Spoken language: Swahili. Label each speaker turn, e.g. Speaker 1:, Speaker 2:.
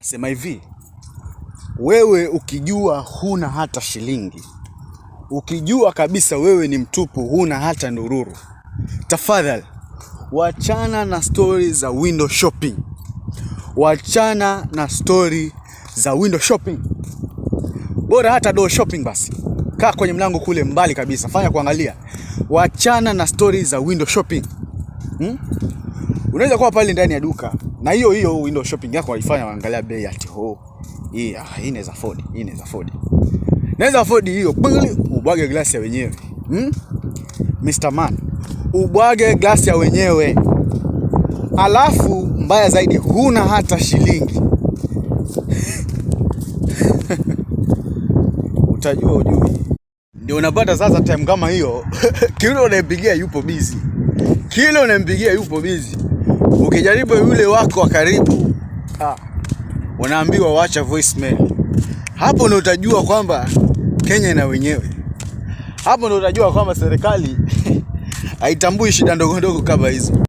Speaker 1: Sema hivi, wewe ukijua huna hata shilingi, ukijua kabisa wewe ni mtupu, huna hata ndururu, tafadhali wachana na story za window shopping. Wachana na story za window shopping. Bora hata door shopping basi. Kaa kwenye mlango kule mbali kabisa, fanya kuangalia. Wachana na story za window shopping. Unaweza kuwa pale ndani ya duka na hiyo window shopping yako waifanya waangalia bei ati hii inaweza afford, hii inaweza afford. Naweza afford hiyo. Ubwage glasi ya wenyewe. Mr. Man, ubwage glasi ya wenyewe. Alafu mbaya zaidi, huna hata shilingi. Utajua ujui. Ndio unapata sasa time kama hiyo. Kile unampigia yupo busy. Ukijaribu yule wako wa karibu, unaambiwa waacha voicemail. Hapo ndio utajua kwamba Kenya ina wenyewe. Hapo ndio utajua kwamba serikali haitambui shida ndogo ndogo kama hizo.